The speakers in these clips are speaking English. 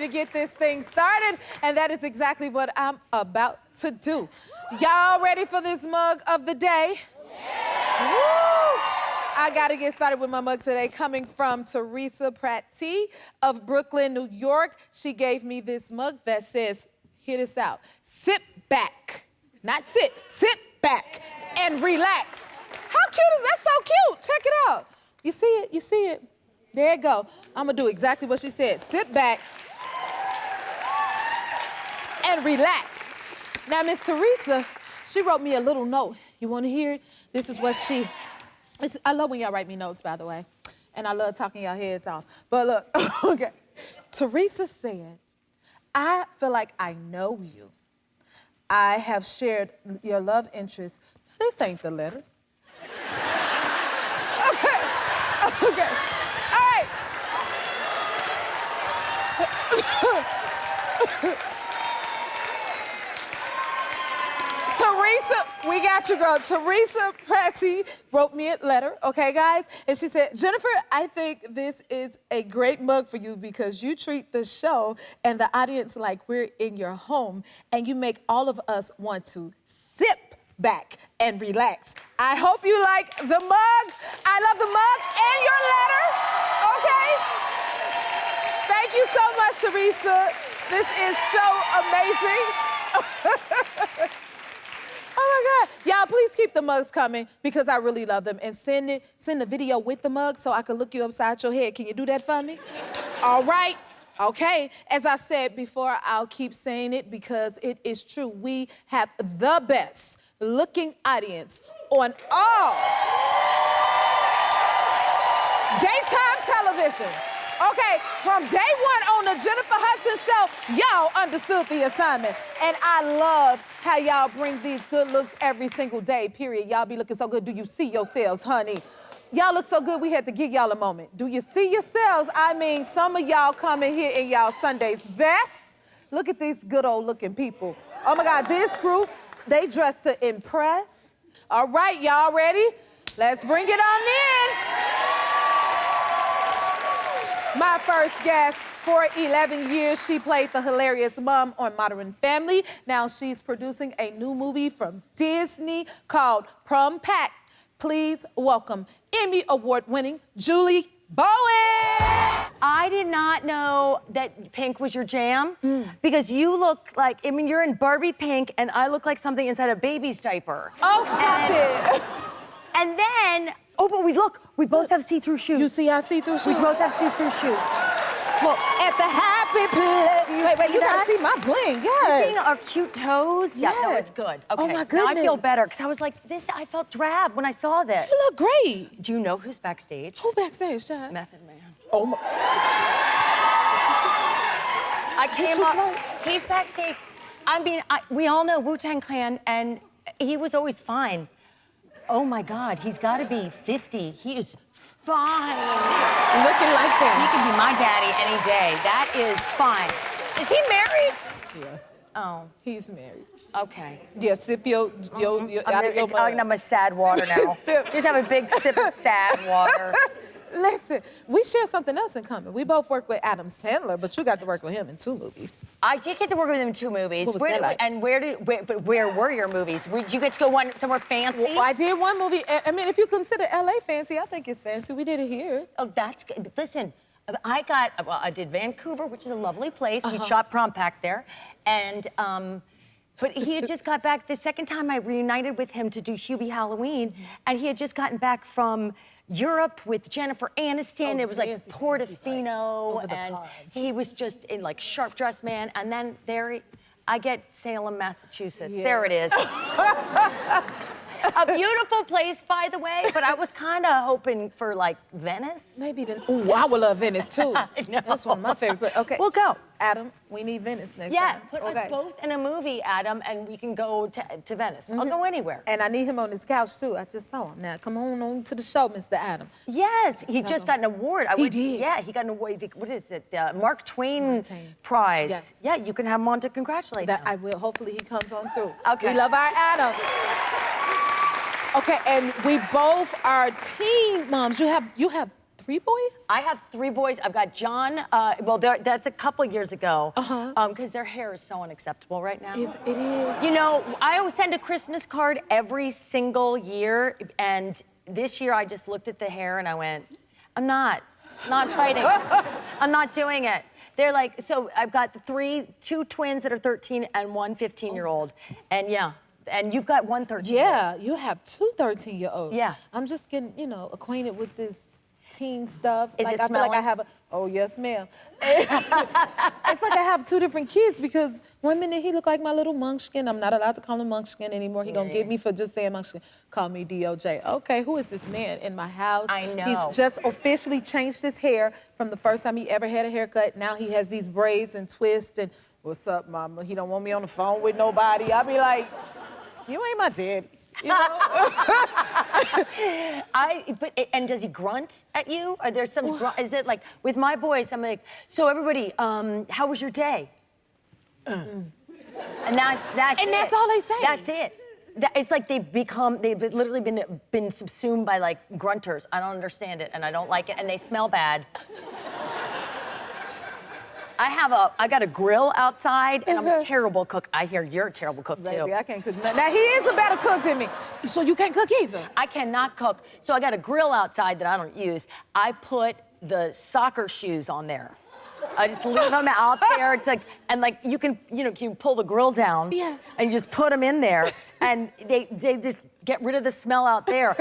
to get this thing started, and that is exactly what I'm about to do. Y'all ready for this mug of the day? Yeah. Woo! I gotta get started with my mug today, coming from Teresa Pratt-T of Brooklyn, New York. She gave me this mug that says, hear this out, sit back, not sit back and relax. How cute is that? So cute. Check it out. You see it? You see it? There you go. I'm gonna do exactly what she said. Sit back and relax. Now, Miss Teresa, she wrote me a little note. You wanna hear it? This is what I love when y'all write me notes, by the way. And I love talking y'all heads off. But look, okay. Teresa said, I feel like I know you. I have shared your love interest. This ain't the letter. Okay. All right. Teresa, we got you, girl. Teresa Pratt-T wrote me a letter, okay, guys? And she said, Jennifer, I think this is a great mug for you because you treat the show and the audience like we're in your home, and you make all of us want to sit back and relax. I hope you like the mug. I love the mug and your letter, okay? Thank you so much, Teresa. This is so amazing. Oh my God. Y'all, please keep the mugs coming because I really love them. And send the video with the mug so I can look you upside your head. Can you do that for me? All right. Okay. As I said before, I'll keep saying it because it is true. We have the best looking audience on all daytime television. Okay, from day one on the Jennifer Hudson show, y'all understood the assignment. And I love how y'all bring these good looks every single day, period. Y'all be looking so good. Do you see yourselves, honey? Y'all look so good, we had to give y'all a moment. Do you see yourselves? I mean, some of y'all coming here in y'all Sunday's best. Look at these good old looking people. Oh my God, this group, they dress to impress. All right, y'all ready? Let's bring it on in. My first guest, for 11 years, she played the hilarious mom on Modern Family. Now she's producing a new movie from Disney called Prom Pact. Please welcome Emmy Award-winning Julie Bowen. I did not know that pink was your jam because you look like, I mean, you're in Barbie pink and I look like something inside a baby's diaper. Oh, stop it. And then, oh, but we both have see-through shoes. You see our see-through shoes? We both have see-through shoes. Look, at the happy place. Wait, you gotta see my bling, yes. You seeing our cute toes? Yeah, no, it's good. Okay, oh my goodness. Now I feel better, because I was like, I felt drab when I saw this. You look great. Do you know who's backstage? Who backstage, Chad? Method Man. Oh my. I came up, he's backstage. I mean, we all know Wu-Tang Clan, and he was always fine. Oh my God, he's gotta be 50. He is fine. Looking like that. He can be my daddy any day. That is fine. Is he married? Yeah. Oh. He's married. Okay. Yeah, sip your I'm a sad water now. Just have a big sip of sad water. Listen, we share something else in common. We both work with Adam Sandler, but you got to work with him in 2 movies. I did get to work with him in 2 movies. What was that like? And where were your movies? Did you get to go somewhere fancy? Well, I did one movie. I mean, if you consider LA fancy, I think it's fancy. We did it here. Oh, that's good. Listen, I did Vancouver, which is a lovely place. We shot Prom Pact there. And, but he had just got back. The second time I reunited with him to do Hubie Halloween, and he had just gotten back from Europe with Jennifer Aniston. It was like Portofino, and he was just in like sharp dressed man. And then I get Salem, Massachusetts. Yeah. There it is. A beautiful place, by the way, but I was kind of hoping for like Venice. Maybe ooh, I would love Venice too. That's one of my favorite. Okay. We'll go. Adam, we need Venice next time. Yeah, put us both in a movie, Adam, and we can go to Venice. I'll go anywhere. And I need him on his couch too. I just saw him. Now, come on to the show, Mr. Adam. Yes, he just got an award. He did? Yeah, he got an award. What is it? Mark Twain Prize. Yes. Yeah, you can have him on to congratulate him. I will. Hopefully he comes on through. Okay. We love our Adam. Okay, and we both are teen moms. You have 3 boys? I have 3 boys. I've got John. Well, that's a couple years ago. Because their hair is so unacceptable right now. It is. You know, I always send a Christmas card every single year, and this year I just looked at the hair and I went, I'm not fighting. I'm not doing it. They're like, so I've got 2 twins that are 13 and 1 15-year-old. And yeah, and you've got 1 13-year-old. Yeah, you have 2 13-year-olds. Yeah. I'm just getting, you know, acquainted with this teen stuff. Is like, it I feel like smelling? I have oh, yes, ma'am. It's like I have 2 different kids because one minute he look like my little munchkin. I'm not allowed to call him munchkin anymore. He gonna get me for just saying munchkin. Call me DOJ. Okay, who is this man in my house? I know. He's just officially changed his hair from the first time he ever had a haircut. Now he has these braids and twists and, what's up, mama? He don't want me on the phone with nobody. I be like, you ain't my daddy. You know? And does he grunt at you? Are there some is it like with my boys? I'm like, so everybody, how was your day? And that's all they say. That's it. It's like they've literally been subsumed by like grunters. I don't understand it and I don't like it and they smell bad. I got a grill outside, and I'm a terrible cook. I hear you're a terrible cook, too. Baby, I can't cook nothing. Now, he is a better cook than me, so you can't cook either. I cannot cook. So I got a grill outside that I don't use. I put the soccer shoes on there. I just leave them out there. It's like, and like you can pull the grill down, and you just put them in there, and they just get rid of the smell out there.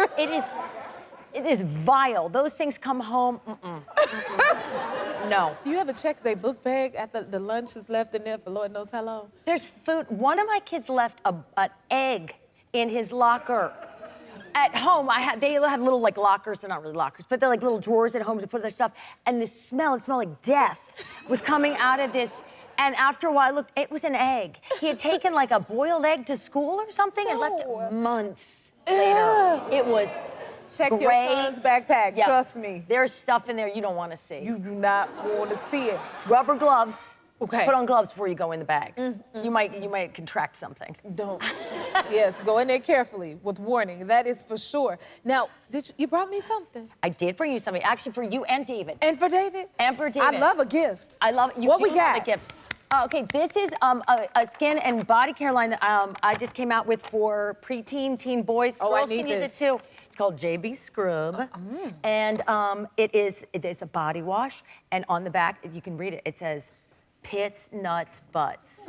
It is vile. Those things come home, no. You ever check their book bag after the lunch is left in there for Lord knows how long? There's food. One of my kids left an egg in his locker. At home, they have little like lockers. They're not really lockers, but they're like little drawers at home to put their stuff. And it smelled like death was coming out of this. And after a while, I looked, it was an egg. He had taken like a boiled egg to school or something and left it months later. It was Check gray. your son's backpack, trust me. There's stuff in there you don't want to see. You do not want to see it. Rubber gloves. Okay. Put on gloves before you go in the bag. You might contract something. Don't. Yes, go in there carefully with warning. That is for sure. Now, you brought me something? I did bring you something, actually for you and David. And for David? And for David. I love a gift. I love it. What we got? A gift. Okay, this is a skin and body care line that I just came out with for preteen, teen boys. Oh, Girls I need can use it too. It's called JB Scrub, and it's a body wash. And on the back, you can read it. It says, "Pits, nuts, butts."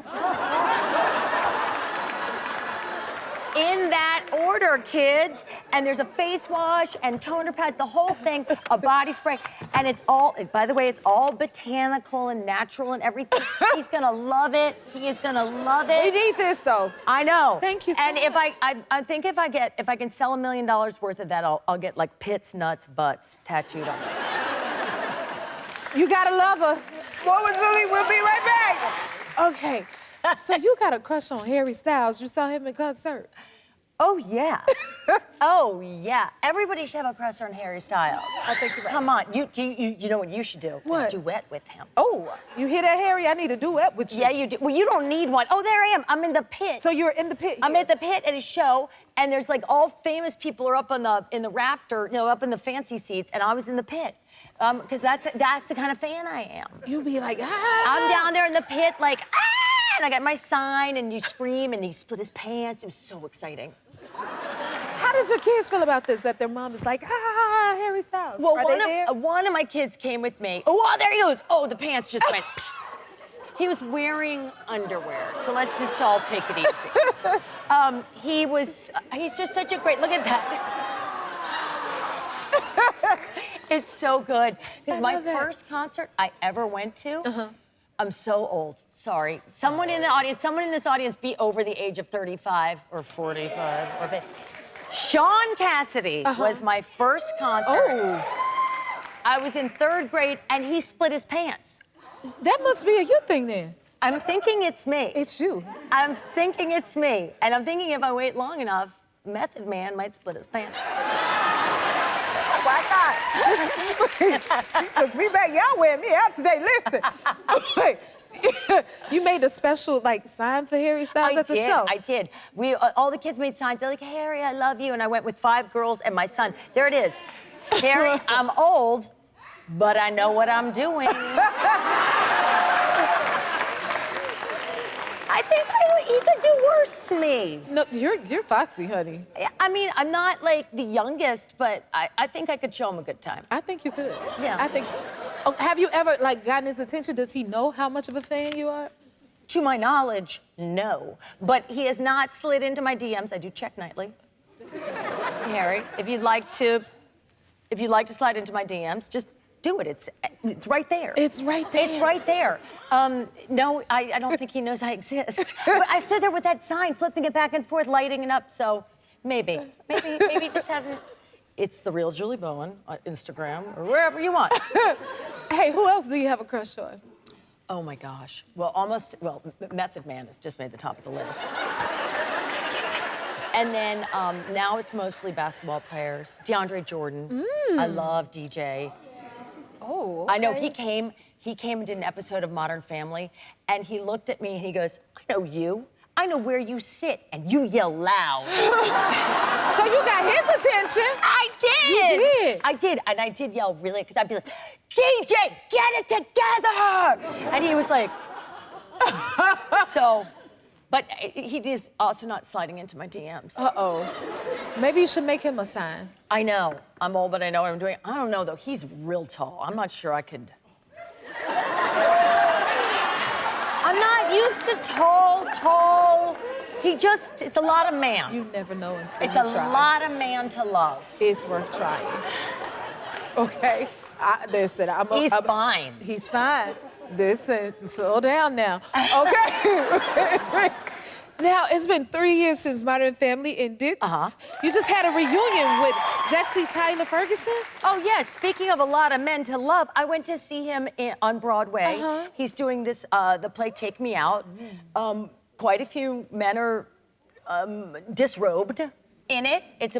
In that order, kids. And there's a face wash and toner pads, the whole thing, a body spray. And it's all, by the way, it's all botanical and natural and everything. He's gonna love it. He is gonna love it. We need this, though. I know. Thank you so much. And I think if I can sell $1 million worth of that, I'll get like pits, nuts, butts tattooed on this. You gotta love her. Bowen Julie, we'll be right back. Okay. So you got a crush on Harry Styles. You saw him in concert. Oh, yeah. Oh, yeah. Everybody should have a crush on Harry Styles. I think you're right. Come on. You know what you should do? What? Duet with him. Oh, you hear that, Harry? I need a duet with you. Yeah, you do. Well, you don't need one. Oh, there I am. I'm in the pit. So you're in the pit here. I'm at the pit at a show, and there's like all famous people are up in the rafter, up in the fancy seats, and I was in the pit. Because that's the kind of fan I am. You be like, I'm down there in the pit, like, and I got my sign, and you scream, and he split his pants. It was so exciting. How does your kids feel about this, that their mom is like, Harry Styles? Well, Are they there? one of my kids came with me. Oh, there he goes. Oh, the pants just went. He was wearing underwear, so let's just all take it easy. He's just such a great, look at that. It's so good. Because my first concert I ever went to, I'm so old, sorry. Someone in this audience be over the age of 35 or 45 or 50. Sean Cassidy was my first concert. Oh. I was in 3rd grade and he split his pants. That must be a you thing then. I'm thinking it's me. It's you. I'm thinking it's me. And I'm thinking if I wait long enough, Method Man might split his pants. Why not? She took me back. Y'all wear me out today. Listen. You made a special sign for Harry Styles at the show. I did. All the kids made signs. They're like, Harry, I love you. And I went with 5 girls and my son. There it is. Harry, I'm old. but I know what I'm doing. I think he could do worse than me. No, you're foxy, honey. I mean, I'm not like the youngest, but I think I could show him a good time. I think you could. Yeah. I think. Oh, have you ever like gotten his attention? Does he know how much of a fan you are? To my knowledge, no. But he has not slid into my DMs. I do check nightly. Harry, if you'd like to slide into my DMs, just do it. It's right there. It's right there. It's right there. No, I don't think he knows I exist. But I stood there with that sign, flipping it back and forth, lighting it up. So maybe he just hasn't. It's The Real Julie Bowen on Instagram or wherever you want. Hey, who else do you have a crush on? Oh my gosh. Well, Method Man has just made the top of the list. And then now it's mostly basketball players. DeAndre Jordan. I love DJ. Oh, okay. I know he came and did an episode of Modern Family, and he looked at me and he goes, I know you. I know where you sit, and you yell loud. So you got his attention. I did. You did. I did, and I did yell really, because I'd be like, DJ, get it together! And he was like, so, but he is also not sliding into my DMs. Uh-oh. Maybe you should make him a sign. I know. I'm old, but I know what I'm doing. I don't know, though. He's real tall. I'm not sure I could. I'm not used to tall. It's a lot of man. You never know until It's you a try. lot of man to love. It's worth trying. Okay? Listen, He's fine. He's fine. Listen, slow down now. Okay? Now, it's been 3 years since Modern Family ended. You just had a reunion with Jesse Tyler Ferguson. Oh, yes. Speaking of a lot of men to love, I went to see him on Broadway. He's doing this, the play Take Me Out. Quite a few men are disrobed in it. It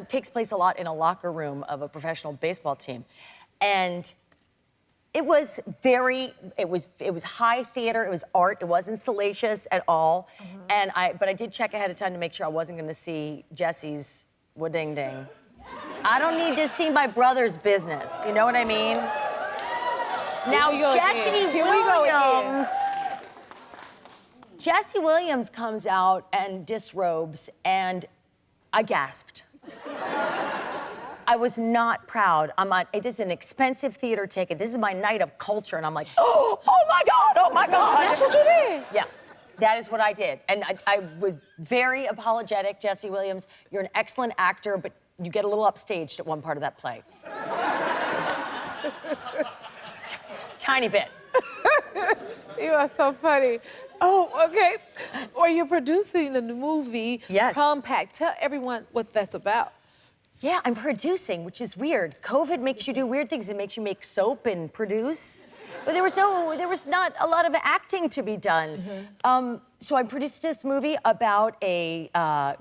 takes place a lot in a locker room of a professional baseball team. And it was high theater, it was art, it wasn't salacious at all. But I did check ahead of time to make sure I wasn't gonna see Jesse's wa-ding-ding. I don't need to see my brother's business, you know what I mean? Now, Jesse Williams comes out and disrobes, and I gasped. I was not proud. This is an expensive theater ticket. This is my night of culture, and I'm like, oh my God. That's what you did? Yeah, that is what I did. And I was very apologetic, Jesse Williams. You're an excellent actor, but you get a little upstaged at one part of that play. Tiny bit. You are so funny. Oh, okay. Or you're producing the movie Prom Pact. Tell everyone what that's about. Yeah, I'm producing, which is weird. COVID makes you do weird things. It makes you make soap and produce. But there was not a lot of acting to be done. So I produced this movie about a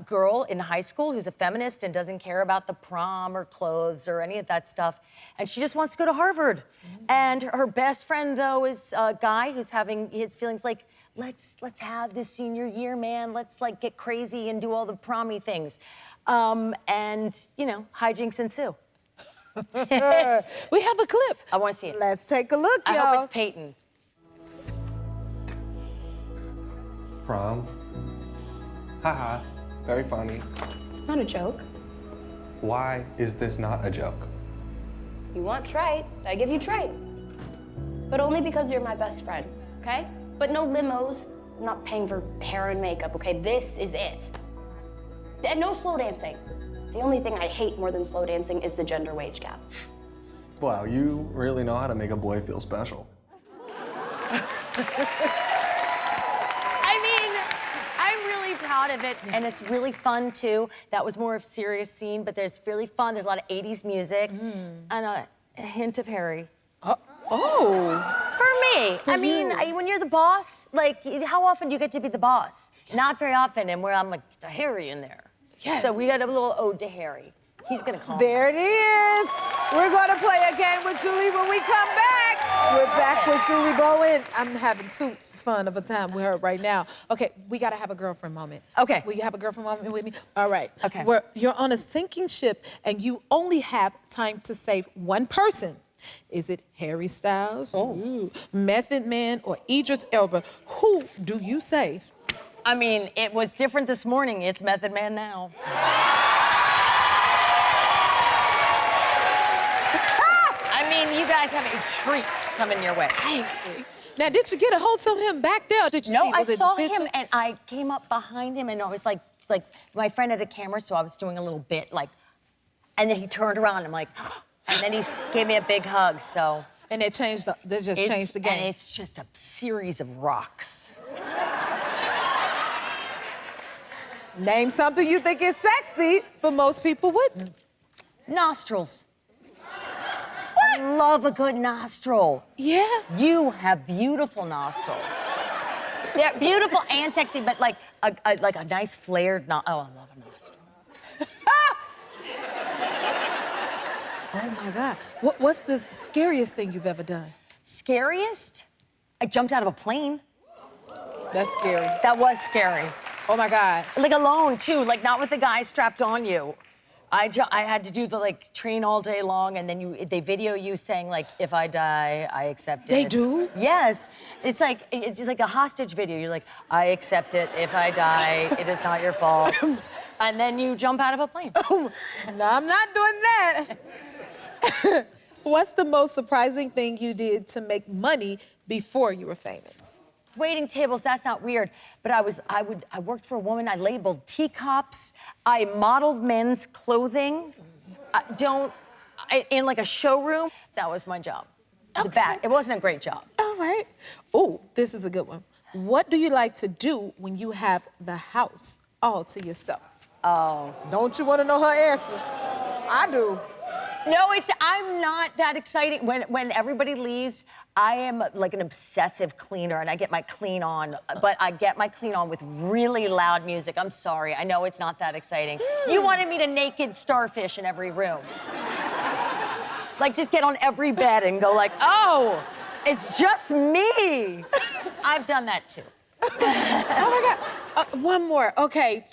girl in high school who's a feminist and doesn't care about the prom or clothes or any of that stuff. And she just wants to go to Harvard. And her best friend, though, is a guy who's having his feelings like, let's have this senior year, man. Let's like get crazy and do all the prom-y things. And, you know, hijinks ensue. We have a clip. I want to see it. Let's take a look, y'all. I hope it's Peyton. Prom? Haha, very funny. It's not a joke. Why is this not a joke? You want trite, I give you trite. But only because you're my best friend, okay? But no limos, I'm not paying for hair and makeup, okay? This is it. And no slow dancing. The only thing I hate more than slow dancing is the gender wage gap. Wow, you really know how to make a boy feel special. I mean, I'm really proud of it, and it's really fun, too. That was more of a serious scene, but there's really fun. There's a lot of 80s music, and a hint of Harry. For me. I mean, when you're the boss, like, how often do you get to be the boss? Not very often, and I'm like, the Harry in there. Yes. So we got a little ode to Harry. He's gonna call There it is. We're gonna play a game with Julie when we come back. We're back with Julie Bowen. I'm having too fun of a time with her right now. Okay, we gotta have a girlfriend moment. Okay. Will you have a girlfriend moment with me? All right. Okay. You're on a sinking ship and you only have time to save one person. Is it Harry Styles, Method Man, or Idris Elba? Who do you save? I mean, it was different this morning. It's Method Man now. I mean, you guys have a treat coming your way. Now, did you get a hold of him back there? Or did you No, see? I Was it saw his picture? him and I came up behind him and I was like my friend had a camera, so I was doing a little bit and then he turned around. I'm like, and then he gave me a big hug. So. And they changed the game. And it's just a series of rocks. Name something you think is sexy, but most people wouldn't. Nostrils. I love a good nostril. Yeah. You have beautiful nostrils. They're beautiful and sexy, but like a nice flared Oh, I love a nostril. Oh my God. What's the scariest thing you've ever done? Scariest? I jumped out of a plane. That's scary. That was scary. Oh my God. Like alone too, like not with the guy strapped on you. I had to do the train all day long, and then they video you saying if I die, I accept it. They do? Yes. It's like a hostage video. You're like, I accept it. If I die, it is not your fault. And then you jump out of a plane. No, I'm not doing that. What's the most surprising thing you did to make money before you were famous? Waiting tables, that's not weird. But I worked for a woman, I labeled teacups, I modeled men's clothing. In a showroom, that was my job. It wasn't a great job. All right. Oh, this is a good one. What do you like to do when you have the house all to yourself? Oh. Don't you want to know her answer? I do. No, I'm not that exciting. When everybody leaves, I am like an obsessive cleaner, and I get my clean on, but I get my clean on with really loud music. I'm sorry, I know it's not that exciting. You wanted me to naked starfish in every room. Just get on every bed and go oh, it's just me. I've done that too. Oh my God. One more. Okay.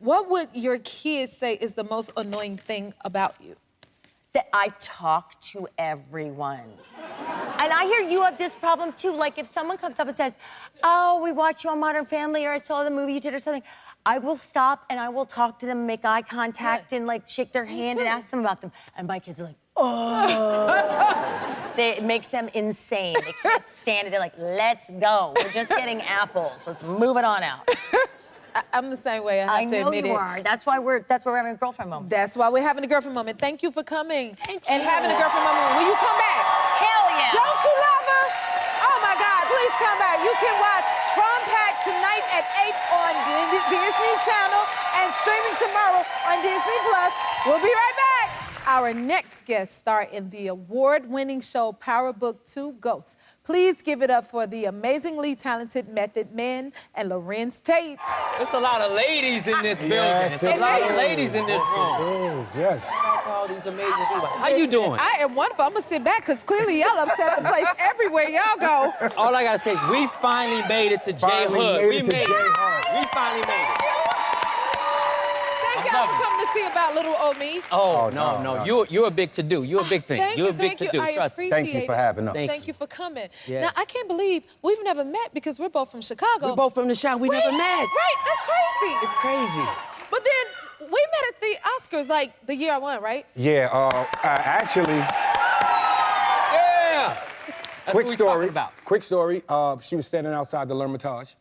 What would your kids say is the most annoying thing about you? That I talk to everyone. And I hear you have this problem too. If someone comes up and says, oh, we watched you on Modern Family, or I saw the movie you did or something, I will stop and I will talk to them, make eye contact, and shake their hand and ask them about them. And my kids are like, oh. It makes them insane. They can't stand it. They're like, let's go. We're just getting apples. Let's move it on out. I'm the same way. I have to admit it. I know you are. That's why we're having a girlfriend moment. That's why we're having a girlfriend moment. Thank you for coming. Thank you. And having a girlfriend moment. Will you come back? Hell yeah. Don't you love her? Oh my God, please come back. You can watch Prom Pact tonight at 8 on Disney Channel and streaming tomorrow on Disney Plus. We'll be right back. Our next guest star in the award-winning show Power Book 2 Ghosts. Please give it up for the amazingly talented Method Man and Larenz Tate. There's a lot of ladies in this building. Yes, There's a lot of ladies in this room. It is, yes. Shout out to all these amazing people. How you doing? I am wonderful. I'm gonna sit back because clearly y'all upset the place everywhere y'all go. All I gotta say is we finally made it to J Hood. We made it. We finally made it. Thank y'all for coming to see about little old me. Oh, no. You're a big to-do. You're a big thing. Thank You're a you, big thank you. to-do. I Trust me. appreciate Thank you for having us. Thank you for coming. Yes. Now, I can't believe we've never met because we're both from Chicago. We're both from the South. We never met. Right, that's crazy. It's crazy. But then we met at the Oscars the year I won, right? Yeah, actually, Yeah. That's quick what we story. talking about. Quick story. She was standing outside the L'Hermitage,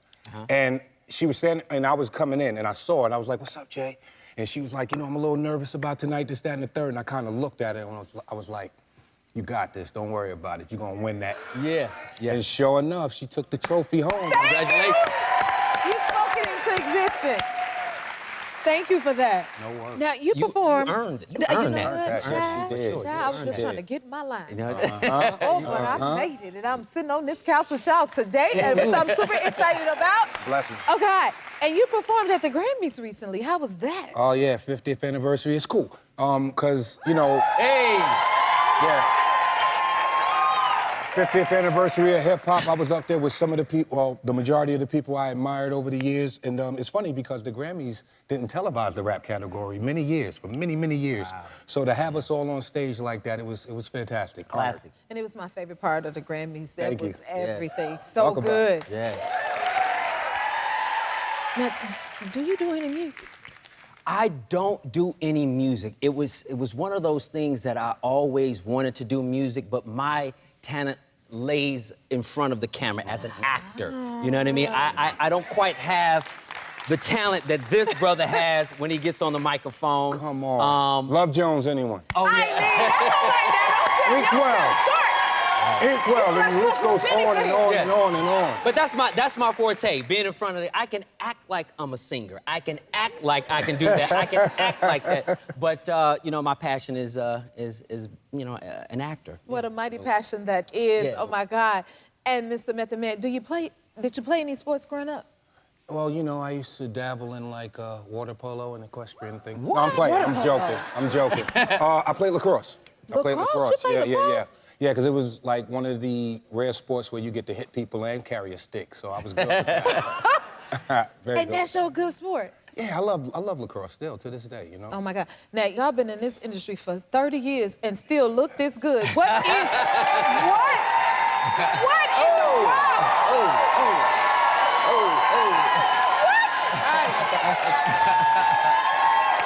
and she was standing, and I was coming in, and I saw her, and I was like, "What's up, Jay?" And she was like, I'm a little nervous about tonight, this, that, and the third. And I kind of looked at her, and I was like, you got this. Don't worry about it. You're gonna win that. Yeah. And sure enough, she took the trophy home. Congratulations. You spoke it into existence. Thank you for that. No worries. Now, you performed. You earned it. You You earned know that. what, Yes, child? you did. Child, I was You just did. trying to get my lines. Uh-huh. Oh, but I made it, and I'm sitting on this couch with y'all today, which I'm super excited about. Blessings. Okay, and you performed at the Grammys recently. How was that? Oh, yeah, 50th anniversary. It's cool. Cause, Hey. yeah. 50th anniversary of hip-hop. I was up there with some of the people, well, the majority of the people I admired over the years. And it's funny because the Grammys didn't televise the rap category for many, many years. Wow. So to have us all on stage like that, it was fantastic. Classic. And it was my favorite part of the Grammys. That was everything. Yes. So Talk about good. Yeah. Now, do you do any music? I don't do any music. It was one of those things that I always wanted to do music, but my talent lays in front of the camera as an actor. You know what I mean? I don't quite have the talent that this brother has when he gets on the microphone. Come on. Love Jones, anyone? Oh, yeah. I mean, that's all right now. Inkwell. Short. Inkwell, and the list goes on and on and on and on. But that's my forte, being in front of I can act like I'm a singer. I can act like I can do that. I can act like that. But, you know, my passion is you know, an actor. What a mighty passion that is. Yeah. Oh, my God. And Mr. Method Man, did you play any sports growing up? Well, you know, I used to dabble in, like, water polo and equestrian thing. What? No, I'm playing. I'm joking. I played lacrosse. You played lacrosse? Yeah, because it was, like, one of the rare sports where you get to hit people and carry a stick, so I was good at that. And that's your good sport. Yeah, I love lacrosse still, to this day, you know? Oh, my God. Now, y'all been in this industry for 30 years and still look this good. What in the world?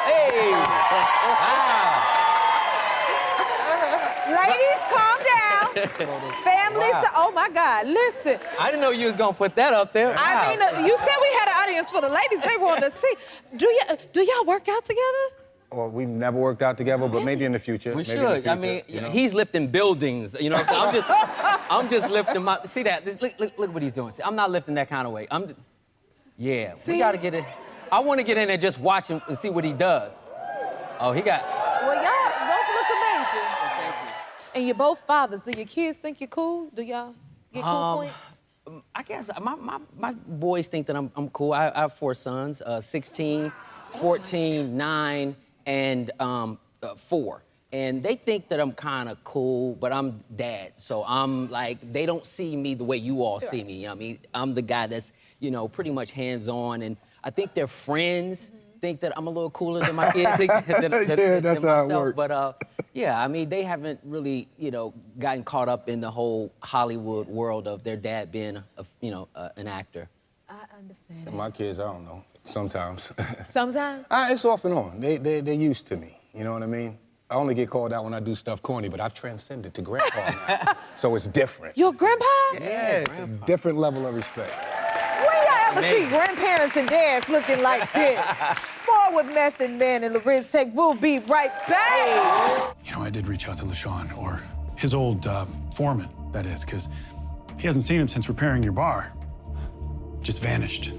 Hey! Wow! Ladies, calm down. Families, oh my God, listen. I didn't know you was gonna put that up there. I mean, you said we had an audience for the ladies. They wanted to see. Do y'all work out together? Or we've never worked out together, but maybe in the future. We maybe should. In the future, I mean, you know? he's lifting buildings. You know, so I'm just lifting my. See that? Look what he's doing. See, I'm not lifting that kind of weight. Yeah, we gotta get it. I want to get in there just watch him and see what he does. Oh, he got. Well, y'all both look amazing. Thank you. And you're both fathers. Do your kids think you're cool? Do y'all get cool points? I guess my boys think that I'm cool. I have 4 sons, 16, 14, 9, and 4. And they think that I'm kind of cool, but I'm dad. So I'm like, they don't see me the way you all see me. I mean, I'm the guy that's, you know, pretty much hands-on. And I think their friends think that I'm a little cooler than my kids. Yeah, that's how it works. But yeah, I mean, they haven't really, you know, gotten caught up in the whole Hollywood world of their dad being, an actor. I understand. My kids, I don't know, sometimes. Sometimes? It's off and on. They're used to me, you know what I mean? I only get called out when I do stuff corny, but I've transcended to grandpa now. So it's different. Your grandpa? Yeah, it's a different level of respect. When y'all ever see grandparents and dads looking like this? More with Method Man and Larenz Tate. We'll be right back. You know, I did reach out to LaShawn, or his old foreman, that is, because he hasn't seen him since repairing your bar. Just vanished.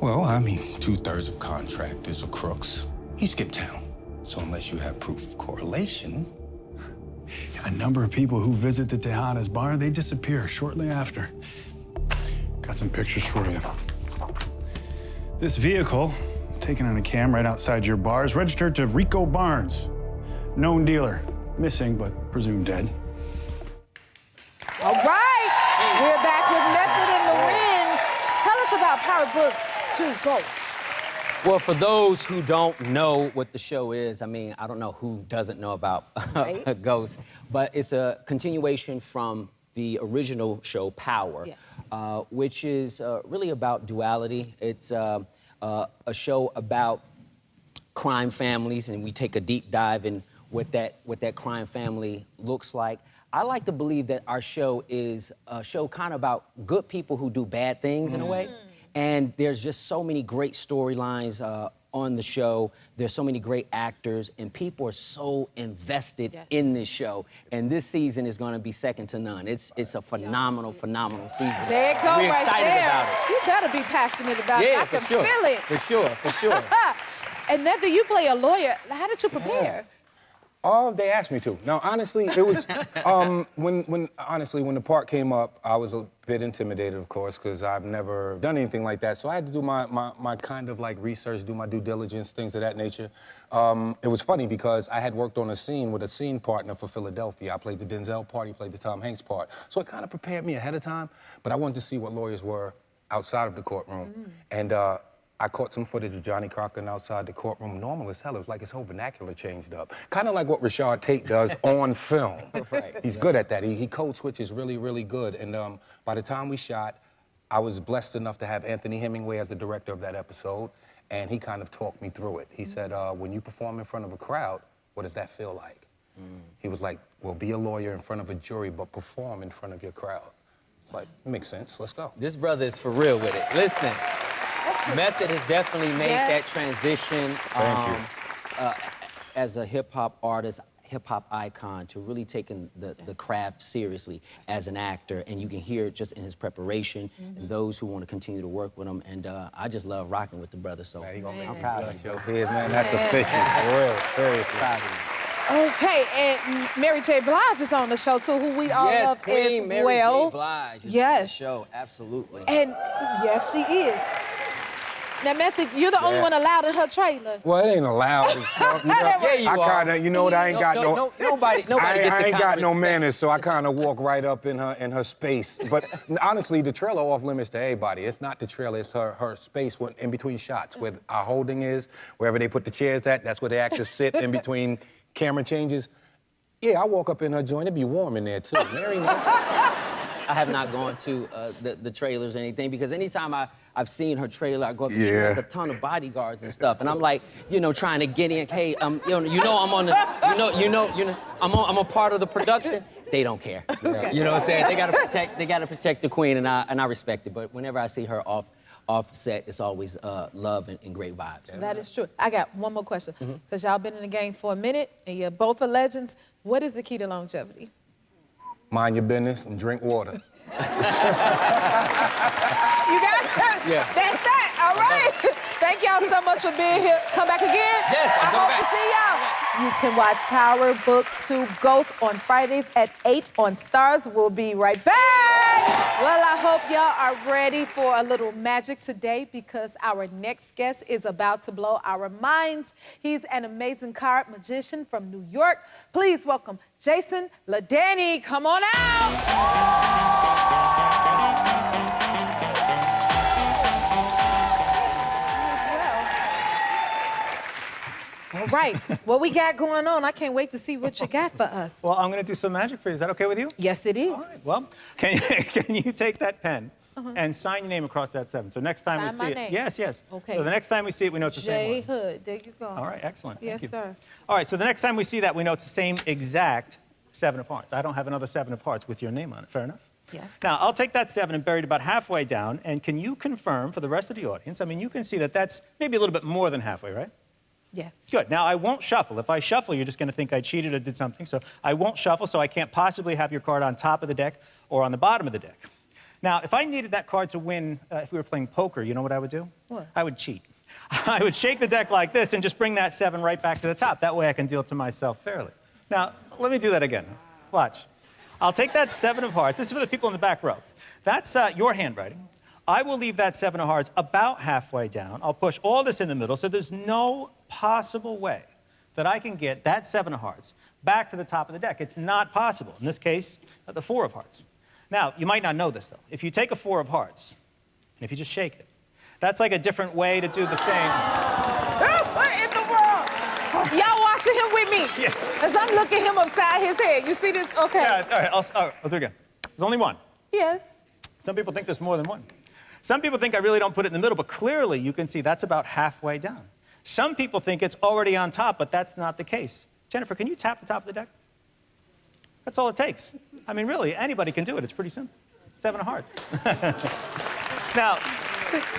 Well, I mean, 2/3 of contractors are crooks. He skipped town. So unless you have proof of correlation... A number of people who visit the Tejada's bar, they disappear shortly after. Got some pictures for you. This vehicle, taken on a cam right outside your bar, is registered to Rico Barnes. Known dealer. Missing, but presumed dead. All right. We're back with Method and Larenz. Tell us about Power Book 2 Ghosts. Well, for those who don't know what the show is, I mean, I don't know who doesn't know about Ghosts, but it's a continuation from the original show, Power, which is really about duality. It's a show about crime families, and we take a deep dive in what that crime family looks like. I like to believe that our show is a show kind of about good people who do bad things in a way. And there's just so many great storylines on the show. There's so many great actors, and people are so invested in this show. And this season is going to be second to none. It's a phenomenal season. There it goes. We're right excited there. about it. You better be passionate about it. I can feel it. For sure. And Method, you play a lawyer. How did you prepare? Oh, they asked me to. Now, honestly, it was when the part came up, I was a bit intimidated, of course, because I've never done anything like that. So I had to do my kind of like research, do my due diligence, things of that nature. It was funny because I had worked on a scene with a scene partner for Philadelphia. I played the Denzel part, he played the Tom Hanks part. So it kind of prepared me ahead of time, but I wanted to see what lawyers were outside of the courtroom. And I caught some footage of Johnny Cochran outside the courtroom, normal as hell. It was like his whole vernacular changed up. Kind of like what Rashad Tate does on film. Right. He's good at that. He code switches really, really good. And by the time we shot, I was blessed enough to have Anthony Hemingway as the director of that episode, and he kind of talked me through it. He said, when you perform in front of a crowd, what does that feel like? He was like, well, be a lawyer in front of a jury, but perform in front of your crowd. It's like, it makes sense, let's go. This brother is for real with it. Listen, Method has definitely made that transition as a hip-hop artist, hip-hop icon, to really taking the craft seriously as an actor, and you can hear it just in his preparation and those who want to continue to work with him, and I just love rocking with the brother, so I'm proud of you. Man, that's official, for real, seriously. Proud of you. Okay, and Mary J. Blige is on the show too, who we all love Queen as Mary well. J. Blige is Yes. on the show, absolutely. And yes, she is. Now, Method, you're the only one allowed in her trailer. Well, it ain't allowed. Yeah, you are. I kinda, you know what, I ain't got nobody I ain't got no respect. manners, so I kind of walk right up in her space. But honestly, the trailer off limits to everybody. It's not the trailer, it's her space in between shots, where our holding is, wherever they put the chairs at, that's where the actors sit in between camera changes. Yeah, I walk up in her joint, it'd be warm in there too. Mary, I have not gone to the trailers or anything, because anytime I've seen her trailer, I go up and she has a ton of bodyguards and stuff, and I'm like, trying to get in. Hey, I'm on the, I'm a part of the production. They don't care. You know what I'm saying? They gotta protect the queen, and I respect it. But whenever I see her off set, it's always love and great vibes. That is true. I got one more question, because y'all been in the game for a minute, and you're both are legends. What is the key to longevity? mind your business and drink water. You got it? Yeah. That's that. All right. Thank y'all so much for being here. Come back again. Yes, I'm I coming hope back. to see y'all. You can watch Power Book 2 Ghost on Fridays at 8 on Stars. We'll be right back. Well, I hope y'all are ready for a little magic today, because our next guest is about to blow our minds. He's an amazing card magician from New York. Please welcome Jason Ladanye. Come on out. All right, what we got going on? I can't wait to see what you got for us. Well, I'm going to do some magic for you. Is that okay with you? Yes, it is. All right. Well, can you take that pen and sign your name across that 7? So next time we Sign see my it. name. Yes, yes. Okay. So the next time we see it, we know it's the same J. one. Hood, there you go. All right, excellent. Yes, Thank you. sir. All right, so the next time we see that, we know it's the same exact 7 of hearts. I don't have another 7 of hearts with your name on it. Fair enough? Yes. Now, I'll take that 7 and bury it about halfway down, and can you confirm for the rest of the audience, I mean, you can see that that's maybe a little bit more than halfway, right? Yes. Good. Now, I won't shuffle. If I shuffle, you're just going to think I cheated or did something. So I won't shuffle, so I can't possibly have your card on top of the deck or on the bottom of the deck. Now, if I needed that card to win, if we were playing poker, you know what I would do? What? I would cheat. I would shake the deck like this and just bring that 7 right back to the top. That way I can deal to myself fairly. Now, let me do that again. Watch. I'll take that 7 of hearts. This is for the people in the back row. That's your handwriting. I will leave that 7 of hearts about halfway down. I'll push all this in the middle, so there's no possible way that I can get that 7 of hearts back to the top of the deck. It's not possible. In this case, the 4 of hearts. Now, you might not know this, though. If you take a 4 of hearts, and if you just shake it, that's like a different way to do the same. What in the world? Y'all watching him with me? Yeah. As I'm looking him upside his head. You see this? Okay. Yeah, all right, I'll do it again. There's only one. Yes. Some people think there's more than one. Some people think I really don't put it in the middle, but clearly you can see that's about halfway down. Some people think it's already on top, but that's not the case. Jennifer, can you tap the top of the deck? That's all it takes. I mean, really, anybody can do it. It's pretty simple. 7 of hearts. Now,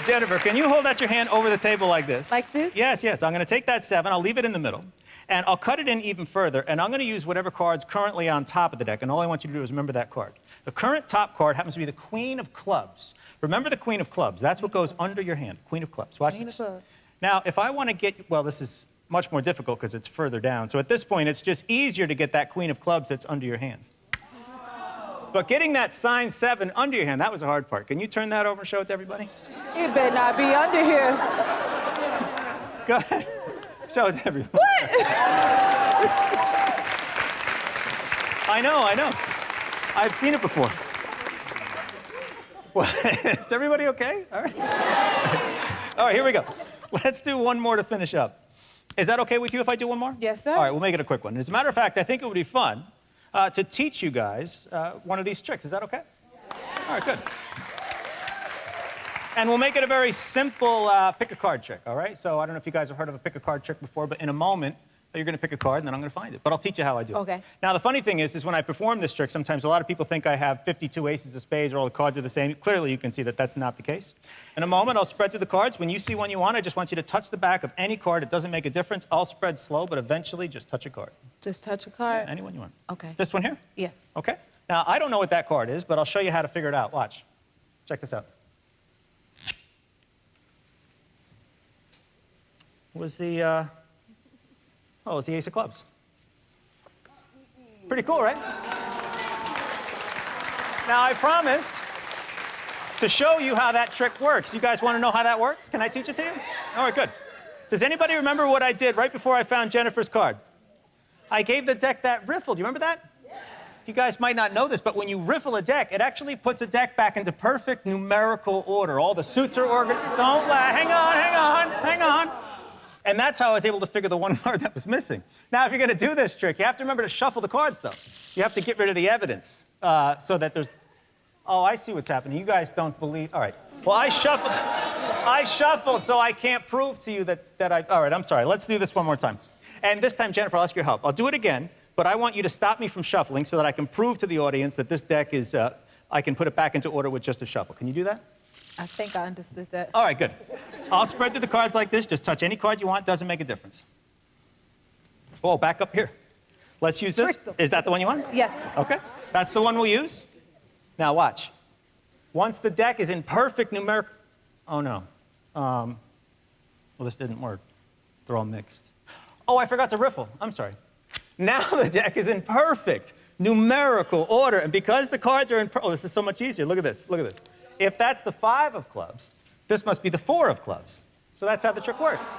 Jennifer, can you hold out your hand over the table like this? Like this? Yes, yes. I'm going to take that 7. I'll leave it in the middle. And I'll cut it in even further, and I'm going to use whatever card's currently on top of the deck, and all I want you to do is remember that card. The current top card happens to be the Queen of Clubs. Remember the Queen of Clubs. That's what goes under your hand, Queen of Clubs. Watch Queen this. of Clubs. Now, if I want to get, well, this is much more difficult because it's further down. So at this point, it's just easier to get that queen of clubs that's under your hand. But getting that signed 7 under your hand, that was the hard part. Can you turn that over and show it to everybody? It better not be under here. Go ahead. Show it to everyone. What? I know. I've seen it before. Well, is everybody okay? All right. All right, here we go. Let's do one more to finish up. Is that okay with you if I do one more? Yes, sir. All right, we'll make it a quick one. As a matter of fact, I think it would be fun to teach you guys one of these tricks. Is that okay? All right, good. And we'll make it a very simple pick a card trick, all right? So I don't know if you guys have heard of a pick a card trick before, but in a moment, you're gonna pick a card and then I'm gonna find it. But I'll teach you how I do it. Okay. Now, the funny thing is when I perform this trick, sometimes a lot of people think I have 52 aces of spades or all the cards are the same. Clearly, you can see that that's not the case. In a moment, I'll spread through the cards. When you see one you want, I just want you to touch the back of any card. It doesn't make a difference. I'll spread slow, but eventually just touch a card. Just touch a card? Yeah, anyone you want. Okay. This one here? Yes. Okay. Now, I don't know what that card is, but I'll show you how to figure it out. Watch. Check this out. It was the ace of clubs. Pretty cool, right? Now, I promised to show you how that trick works. You guys want to know how that works? Can I teach it to you? All right, good. Does anybody remember what I did right before I found Jennifer's card? I gave the deck that riffle. Do you remember that? Yeah. You guys might not know this, but when you riffle a deck, it actually puts a deck back into perfect numerical order. All the suits are organized. Don't laugh. Hang on. And that's how I was able to figure the one card that was missing. Now, if you're going to do this trick, you have to remember to shuffle the cards, though. You have to get rid of the evidence so that there's... Oh, I see what's happening. You guys don't believe... All right. Well, I shuffled, so I can't prove to you that I... All right, I'm sorry. Let's do this one more time. And this time, Jennifer, I'll ask your help. I'll do it again, but I want you to stop me from shuffling so that I can prove to the audience that this deck is... I can put it back into order with just a shuffle. Can you do that? I think I understood that. All right, good. I'll spread through the cards like this. Just touch any card you want. Doesn't make a difference. Oh, back up here. Let's use this. Is that the one you want? Yes. Okay. That's the one we'll use. Now, watch. Once the deck is in perfect numerical... Oh, no. Well, this didn't work. They're all mixed. Oh, I forgot to riffle. I'm sorry. Now the deck is in perfect numerical order. And because the cards are in... Oh, this is so much easier. Look at this. Look at this. If that's the 5 of clubs, this must be the 4 of clubs. So that's how the trick works.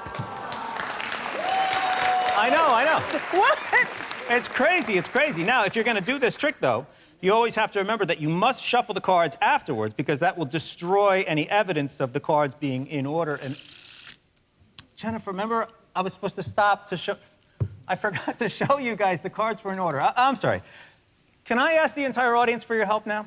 I know. What? It's crazy. Now, if you're going to do this trick, though, you always have to remember that you must shuffle the cards afterwards because that will destroy any evidence of the cards being in order. And Jennifer, remember, I was supposed to stop to show... I forgot to show you guys the cards were in order. I'm sorry. Can I ask the entire audience for your help now?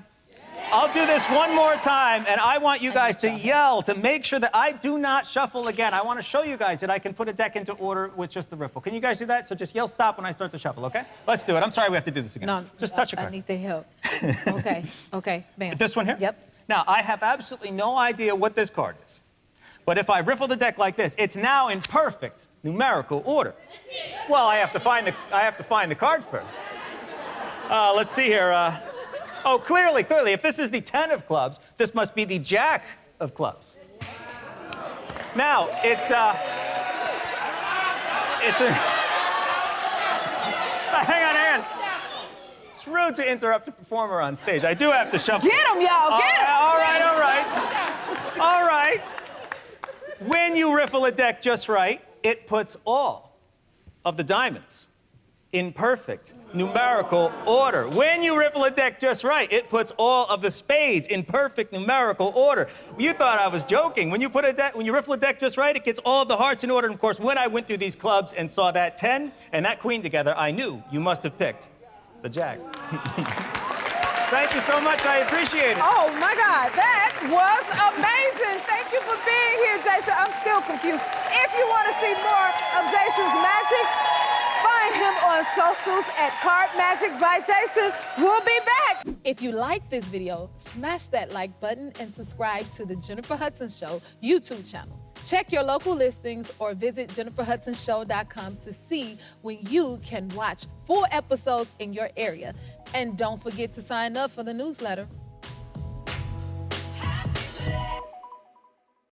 I'll do this one more time, and I want you guys to yell to make sure that I do not shuffle again. I want to show you guys that I can put a deck into order with just the riffle. Can you guys do that? So just yell stop when I start to shuffle, okay? Let's do it. I'm sorry we have to do this again. No, just touch a card. I need the help. Okay, ma'am. This one here? Yep. Now, I have absolutely no idea what this card is. But if I riffle the deck like this, it's now in perfect numerical order. Well, I have to find the card first. Let's see here. Oh, clearly, if this is the 10 of clubs, this must be the jack of clubs. Now, it's hang on. It's rude to interrupt a performer on stage. I do have to shuffle. Get him, y'all, get him! All right. When you riffle a deck just right, it puts all of the diamonds in perfect numerical order. When you riffle a deck just right, it puts all of the spades in perfect numerical order. You thought I was joking. When you riffle a deck just right, it gets all of the hearts in order. And of course, when I went through these clubs and saw that 10 and that queen together, I knew you must have picked the jack. Thank you so much. I appreciate it. Oh, my God. That was amazing. Thank you for being here, Jason. I'm still confused. If you want to see more of Jason's magic, find him on socials at Card Magic by Jason. We'll be back. If you like this video, smash that like button and subscribe to the Jennifer Hudson Show YouTube channel. Check your local listings or visit jenniferhudsonshow.com to see when you can watch full episodes in your area. And don't forget to sign up for the newsletter.